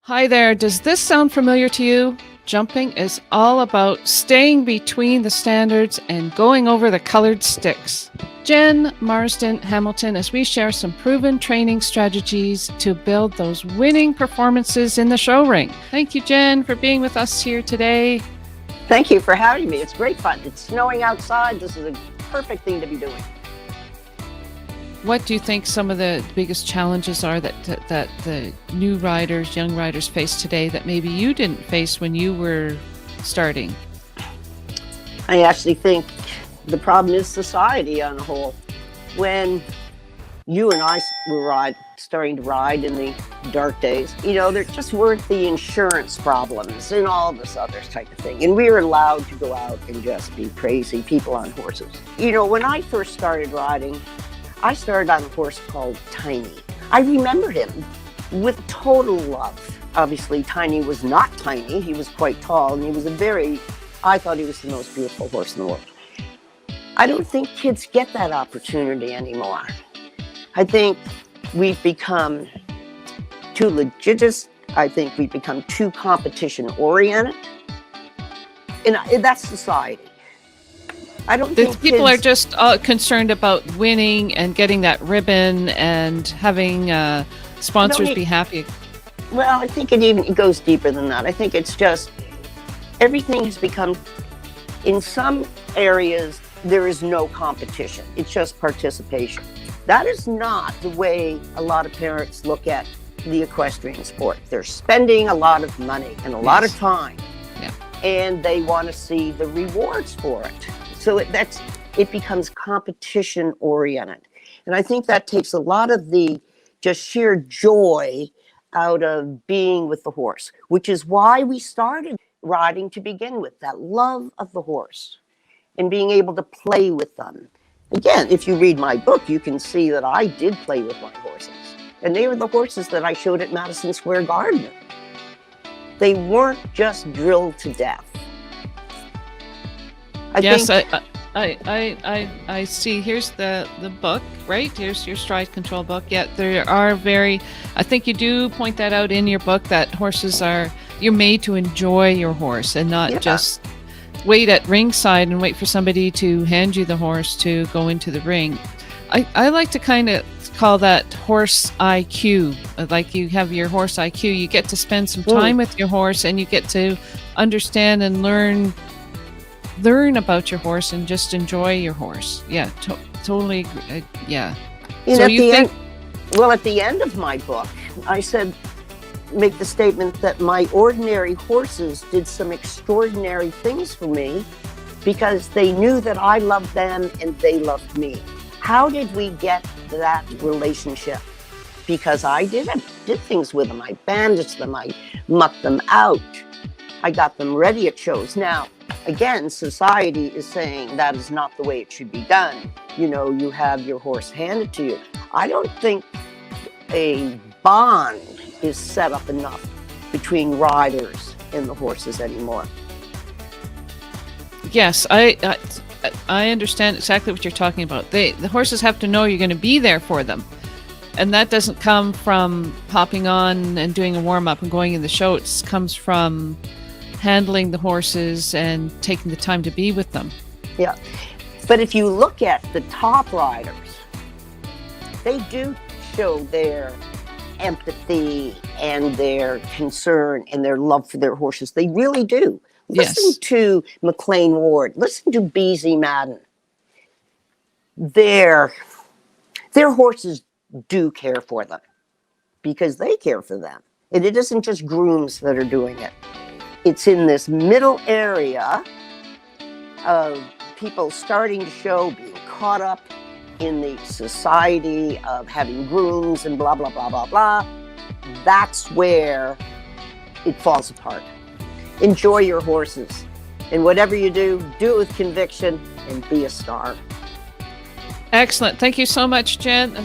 Hi there. Does this sound familiar to you? Jumping is all about staying between the standards and going over the colored sticks. Jen Marsden Hamilton, as we share some proven training strategies to build those winning performances in the show ring. Thank you, Jen, for being with us here today. Thank you for having me. It's great fun. It's snowing outside. This is a perfect thing to be doing. What do you think some of the biggest challenges are that the new riders, young riders face today that maybe you didn't face when you were starting? I actually think the problem is society on the whole. When you and I were starting to ride in the dark days, there just weren't the insurance problems and all this other type of thing. And we were allowed to go out and just be crazy people on horses. When I first started riding, I started on a horse called Tiny. I remember him with total love. Obviously, Tiny was not tiny. He was quite tall, and I thought he was the most beautiful horse in the world. I don't think kids get that opportunity anymore. I think we've become too litigious. I think we've become too competition-oriented. And that's society. I don't think people are just concerned about winning and getting that ribbon and having sponsors be happy. Well, I think it goes deeper than that. I think it's just everything has become, in some areas, there is no competition. It's just participation. That is not the way a lot of parents look at the equestrian sport. They're spending a lot of money and a lot of time, and they want to see the rewards for it. So it becomes competition oriented. And I think that takes a lot of the just sheer joy out of being with the horse, which is why we started riding to begin with, that love of the horse and being able to play with them. Again, if you read my book, you can see that I did play with my horses. And they were the horses that I showed at Madison Square Garden. They weren't just drilled to death. I see. Here's the book, right? Here's your stride control book. Yeah, there are I think you do point that out in your book that you're made to enjoy your horse and not just wait at ringside and wait for somebody to hand you the horse to go into the ring. I like to kind of call that horse IQ. Like you have your horse IQ, you get to spend some time with your horse and you get to understand and learn about your horse and just enjoy your horse. Yeah, totally agree. Yeah. At the end of my book, I make the statement that my ordinary horses did some extraordinary things for me because they knew that I loved them and they loved me. How did we get that relationship? Because I did things with them. I bandaged them. I mucked them out. I got them ready at shows. Now, again, society is saying that is not the way it should be done. You have your horse handed to you. I don't think a bond is set up enough between riders and the horses anymore. Yes, I understand exactly what you're talking about. The horses have to know you're going to be there for them. And that doesn't come from popping on and doing a warm-up and going in the show. It comes from handling the horses and taking the time to be with them. Yeah. But if you look at the top riders, they do show their empathy and their concern and their love for their horses. They really do. Listen to McLean Ward. Listen to BZ Madden. Their horses do care for them because they care for them. And it isn't just grooms that are doing it. It's in this middle area of people starting to show, being caught up in the society of having grooms and blah, blah, blah, blah, blah. That's where it falls apart. Enjoy your horses. And whatever you do it with conviction and be a star. Excellent. Thank you so much, Jen.